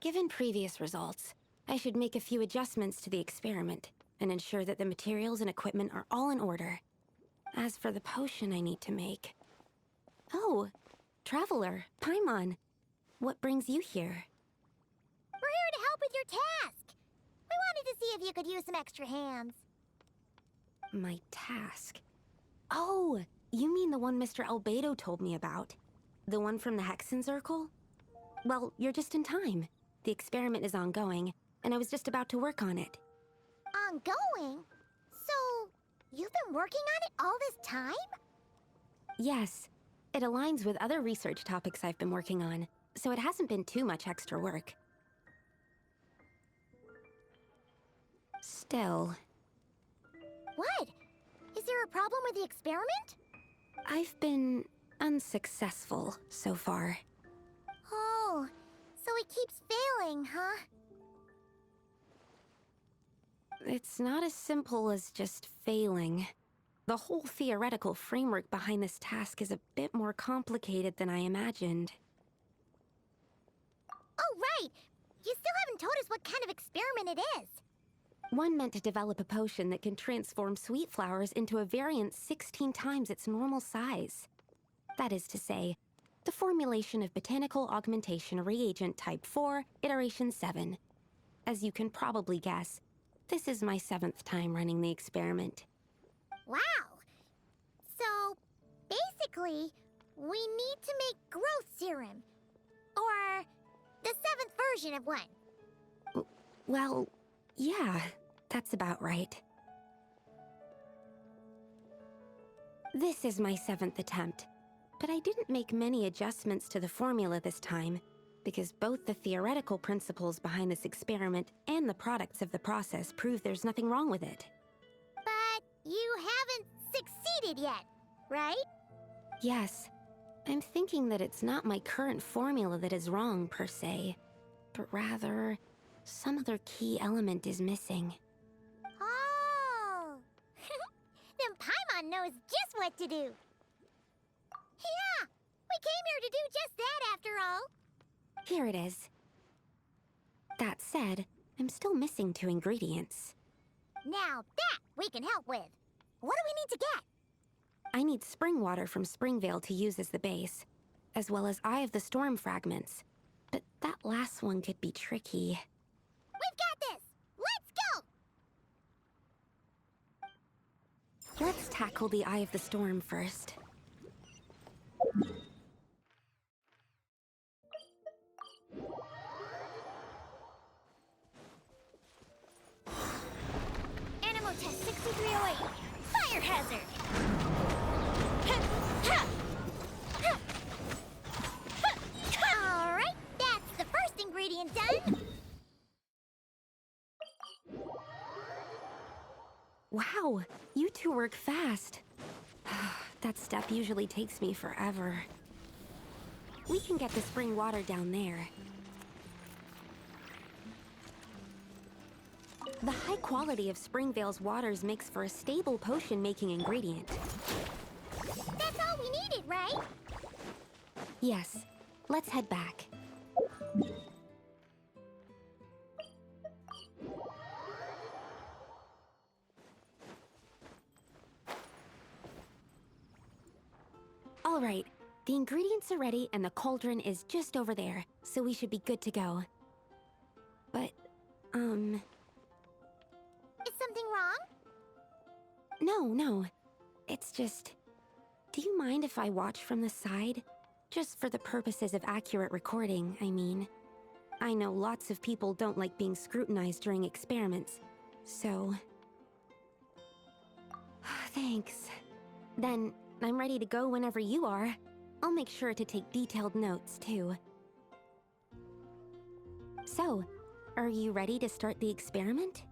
Given previous results, I should make a few adjustments to the experiment and ensure that the materials and equipment are all in order. As for the potion I need to make... Oh, Traveler, Paimon, what brings you here? We're here to help with your task. We wanted to see if you could use some extra hands. My task? Oh, you mean the one Mr. Albedo told me about? The one from the Hexen Circle? Well, you're just in time. The experiment is ongoing, and I was just about to work on it. Ongoing? So, you've been working on it all this time? Yes. It aligns with other research topics I've been working on, so it hasn't been too much extra work. Still... What? Is there a problem with the experiment? I've been unsuccessful so far. Oh, so it keeps failing, huh? It's not as simple as just failing. The whole theoretical framework behind this task is a bit more complicated than I imagined. Oh, right! You still haven't told us what kind of experiment it is. One meant to develop a potion that can transform sweet flowers into a variant 16 times its normal size. That is to say, the formulation of botanical augmentation reagent type 4, iteration 7. As you can probably guess, this is my 7th time running the experiment. Wow! So, basically, we need to make growth serum. Or the 7th version of one. Well, yeah, that's about right. This is my 7th attempt, but I didn't make many adjustments to the formula this time, because both the theoretical principles behind this experiment and the products of the process prove there's nothing wrong with it. But you haven't succeeded yet, right? Yes. I'm thinking that it's not my current formula that is wrong, per se, but rather, some other key element is missing. Oh! Then Paimon knows just what to do. Yeah! We came here to do just that, after all. Here it is. That said, I'm still missing 2 ingredients. Now that we can help with. What do we need to get? I need spring water from Springvale to use as the base, as well as Eye of the Storm fragments. But that last one could be tricky. We've got this! Let's go! Let's tackle the Eye of the Storm first. Animal test 6308. Fire hazard! Alright, that's the first ingredient done. Wow, you two work fast. That step usually takes me forever. We can get the spring water down there. The high quality of Springvale's waters makes for a stable potion-making ingredient. That's all we needed, right? Yes, let's head back. All right, the ingredients are ready and the cauldron is just over there, so we should be good to go. But, Is something wrong? No. It's just... Do you mind if I watch from the side? Just for the purposes of accurate recording, I mean. I know lots of people don't like being scrutinized during experiments, so... Thanks. Then, I'm ready to go whenever you are. I'll make sure to take detailed notes, too. So, are you ready to start the experiment?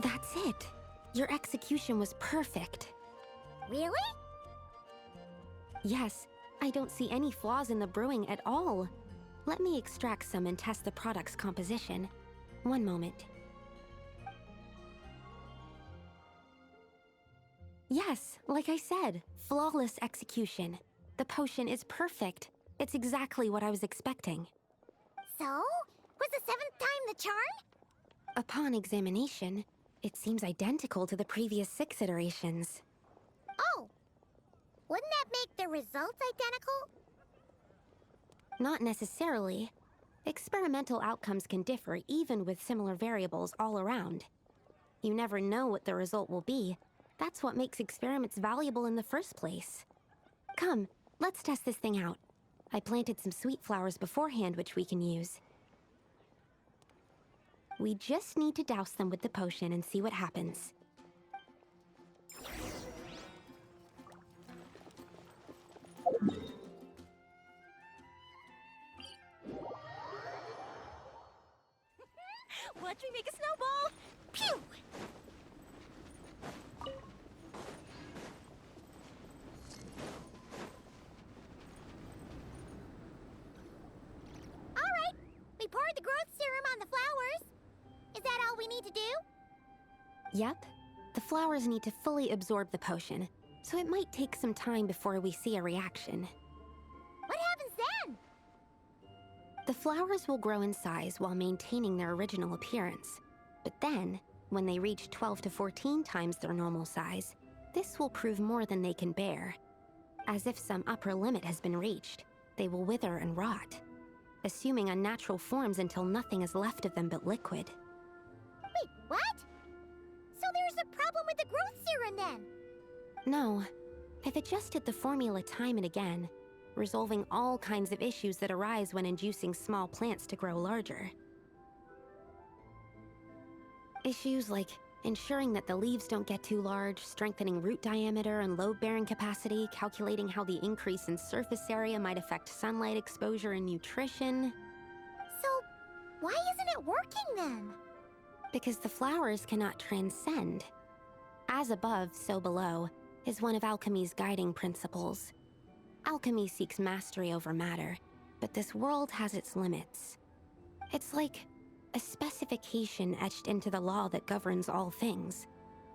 That's it. Your execution was perfect. Really? Yes, I don't see any flaws in the brewing at all. Let me extract some and test the product's composition. One moment. Yes, like I said, flawless execution. The potion is perfect. It's exactly what I was expecting. So? Was the 7th time the charm? Upon examination, it seems identical to the previous 6 iterations. Oh! Wouldn't that make the results identical? Not necessarily. Experimental outcomes can differ even with similar variables all around. You never know what the result will be. That's what makes experiments valuable in the first place. Come, let's test this thing out. I planted some sweet flowers beforehand which we can use. We just need to douse them with the potion and see what happens. Watch me make a snowball! Pew! Alright, we poured the growth serum on the flowers. Is that all we need to do? Yep. The flowers need to fully absorb the potion, so it might take some time before we see a reaction. What happens then? The flowers will grow in size while maintaining their original appearance. But then, when they reach 12 to 14 times their normal size, this will prove more than they can bear. As if some upper limit has been reached, they will wither and rot, assuming unnatural forms until nothing is left of them but liquid. Wait, what? So there's a problem with the growth serum then? No, I've adjusted the formula time and again, resolving all kinds of issues that arise when inducing small plants to grow larger. Issues like ensuring that the leaves don't get too large, strengthening root diameter and load-bearing capacity, calculating how the increase in surface area might affect sunlight exposure and nutrition. So, why isn't it working then? Because the flowers cannot transcend. As above, so below, is one of alchemy's guiding principles. Alchemy seeks mastery over matter, but this world has its limits. It's like a specification etched into the law that governs all things.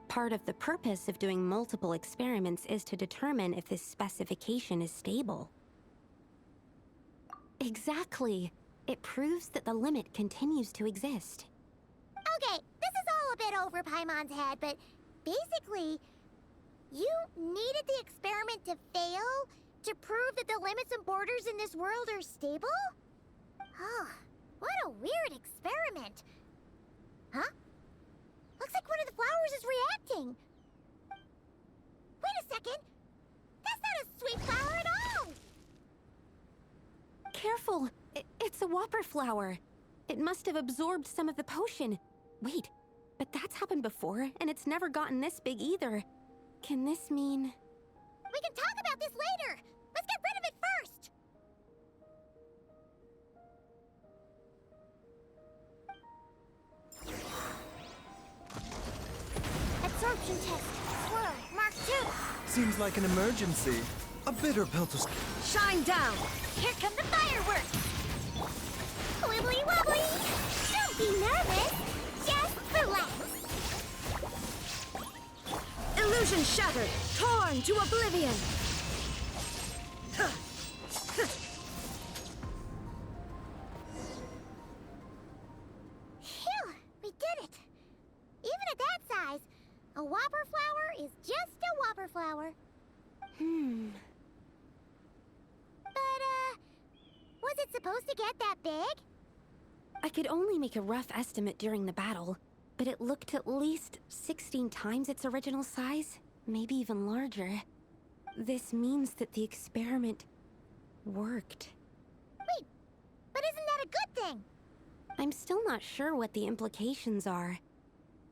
Part of the purpose of doing multiple experiments is to determine if this specification is stable. Exactly. It proves that the limit continues to exist. Okay, this is all a bit over Paimon's head, but basically, you needed the experiment to fail to prove that the limits and borders in this world are stable? Oh, what a weird experiment. Huh? Looks like one of the flowers is reacting. Wait a second. That's not a sweet flower at all. Careful! It's a whopper flower. It must have absorbed some of the potion. Wait, but that's happened before, and it's never gotten this big either. Can this mean... We can talk about this later. Let's get rid of it first. Absorption test. Swirl. Mark 2. Seems like an emergency. A bitter pill to... Shine down. Here come the fireworks. Wibbly wobbly. Don't be nervous. Just relax. Illusion shattered, torn to oblivion. Phew, we did it. Even at that size, a whopper flower is just a whopper flower. But, was it supposed to get that big? I could only make a rough estimate during the battle, but it looked at least 16 times its original size, maybe even larger. This means that the experiment worked. Wait, but isn't that a good thing? I'm still not sure what the implications are.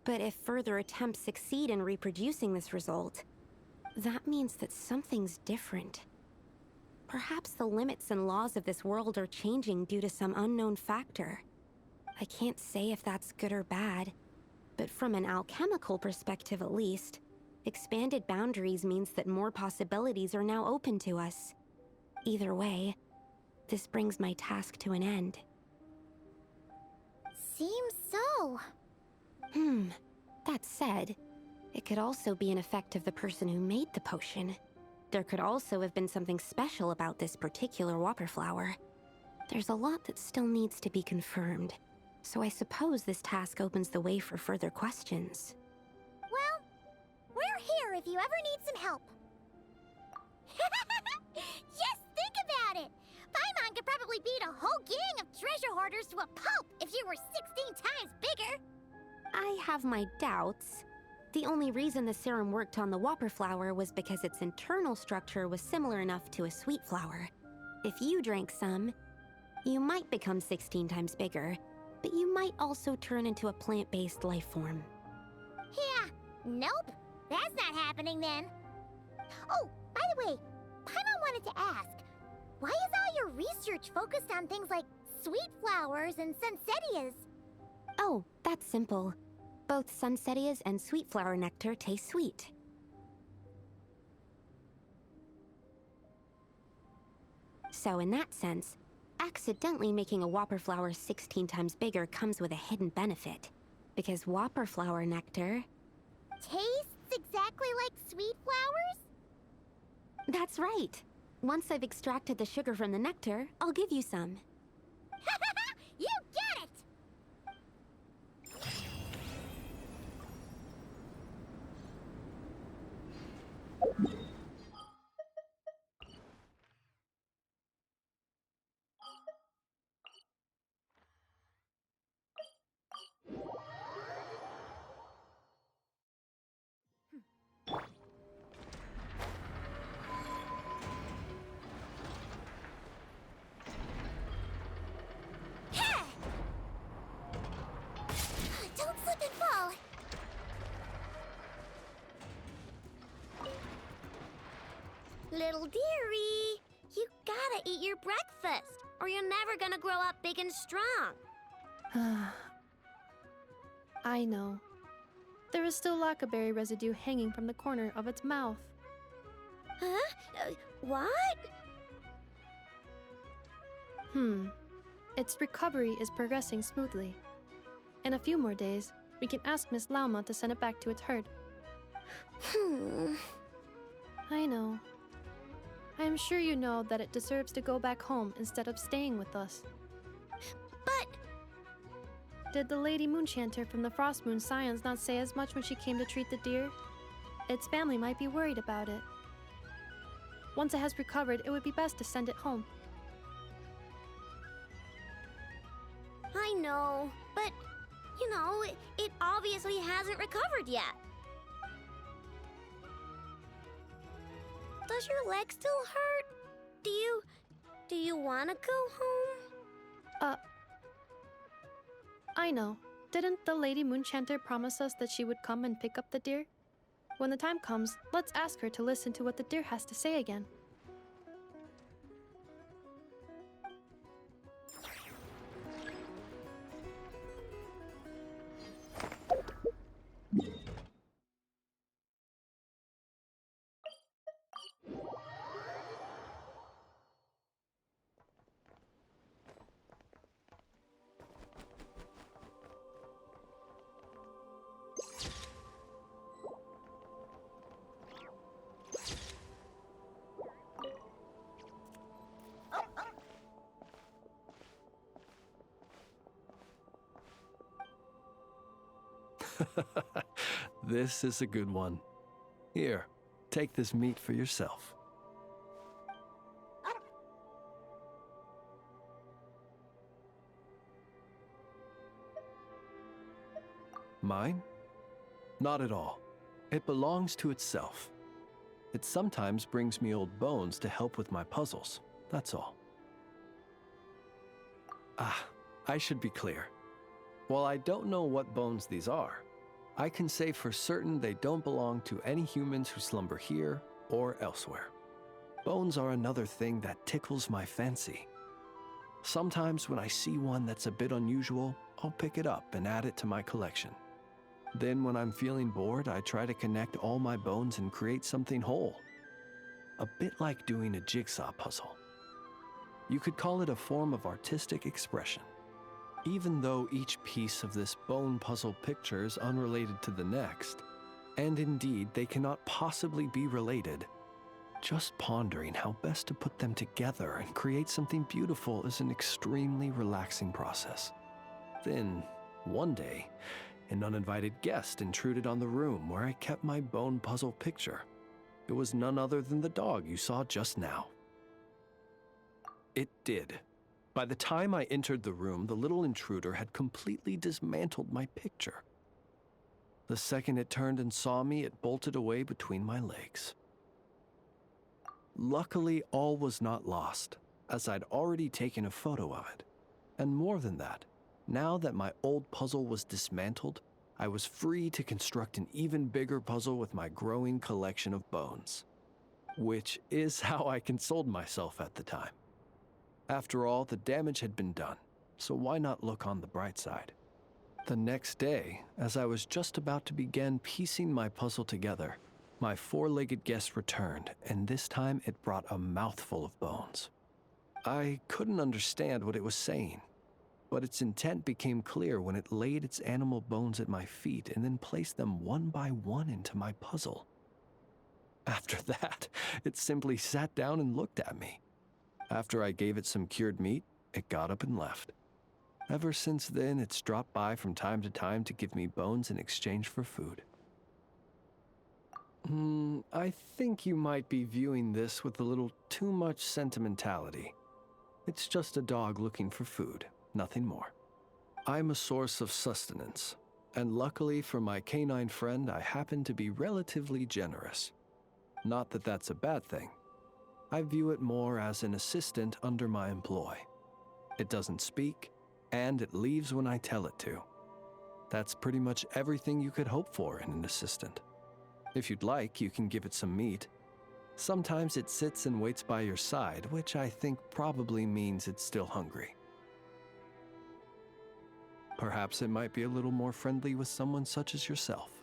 But if further attempts succeed in reproducing this result, that means that something's different. Perhaps the limits and laws of this world are changing due to some unknown factor. I can't say if that's good or bad, but from an alchemical perspective at least, expanded boundaries means that more possibilities are now open to us. Either way, this brings my task to an end. Seems so. That said, it could also be an effect of the person who made the potion. There could also have been something special about this particular whopper flower. There's a lot that still needs to be confirmed, so I suppose this task opens the way for further questions. Well, we're here if you ever need some help. Just think about it! Paimon could probably beat a whole gang of treasure hoarders to a pulp if you were 16 times bigger! I have my doubts. The only reason the serum worked on the whopper flower was because its internal structure was similar enough to a sweet flower. If you drank some, you might become 16 times bigger, but you might also turn into a plant-based life form. Yeah, nope. That's not happening then. Oh, by the way, Paimon wanted to ask, why is all your research focused on things like sweet flowers and sunsettias? Oh, that's simple. Both sunsettias and sweet flower nectar taste sweet. So in that sense, accidentally making a whopper flower 16 times bigger comes with a hidden benefit. Because whopper flower nectar... Tastes exactly like sweet flowers? That's right. Once I've extracted the sugar from the nectar, I'll give you some. You get it! Don't slip and fall! Little dearie, you gotta eat your breakfast, or you're never gonna grow up big and strong. I know. There is still lacquerberry residue hanging from the corner of its mouth. Huh? What? Its recovery is progressing smoothly. In a few more days, we can ask Miss Lauma to send it back to its herd. I know. I am sure you know that it deserves to go back home instead of staying with us. But... Did the Lady Moonchanter from the Frost Moon Scions not say as much when she came to treat the deer? Its family might be worried about it. Once it has recovered, it would be best to send it home. I know, but, you know, it obviously hasn't recovered yet. Does your leg still hurt? Do you want to go home? I know. Didn't the Lady Moonchanter promise us that she would come and pick up the deer? When the time comes, let's ask her to listen to what the deer has to say again. This is a good one. Here, take this meat for yourself. Mine? Not at all. It belongs to itself. It sometimes brings me old bones to help with my puzzles, that's all. I should be clear. While I don't know what bones these are, I can say for certain they don't belong to any humans who slumber here or elsewhere. Bones are another thing that tickles my fancy. Sometimes when I see one that's a bit unusual, I'll pick it up and add it to my collection. Then when I'm feeling bored, I try to connect all my bones and create something whole. A bit like doing a jigsaw puzzle. You could call it a form of artistic expression. Even though each piece of this bone puzzle picture is unrelated to the next, and indeed they cannot possibly be related, just pondering how best to put them together and create something beautiful is an extremely relaxing process. Then, one day, an uninvited guest intruded on the room where I kept my bone puzzle picture. It was none other than the dog you saw just now. It did. By the time I entered the room, the little intruder had completely dismantled my picture. The second it turned and saw me, it bolted away between my legs. Luckily, all was not lost, as I'd already taken a photo of it. And more than that, now that my old puzzle was dismantled, I was free to construct an even bigger puzzle with my growing collection of bones. Which is how I consoled myself at the time. After all, the damage had been done, so why not look on the bright side? The next day, as I was just about to begin piecing my puzzle together, my four-legged guest returned, and this time it brought a mouthful of bones. I couldn't understand what it was saying, but its intent became clear when it laid its animal bones at my feet and then placed them one by one into my puzzle. After that, it simply sat down and looked at me. After I gave it some cured meat, it got up and left. Ever since then, it's dropped by from time to time to give me bones in exchange for food. I think you might be viewing this with a little too much sentimentality. It's just a dog looking for food, nothing more. I'm a source of sustenance, and luckily for my canine friend, I happen to be relatively generous. Not that that's a bad thing. I view it more as an assistant under my employ. It doesn't speak, and it leaves when I tell it to. That's pretty much everything you could hope for in an assistant. If you'd like, you can give it some meat. Sometimes it sits and waits by your side, which I think probably means it's still hungry. Perhaps it might be a little more friendly with someone such as yourself.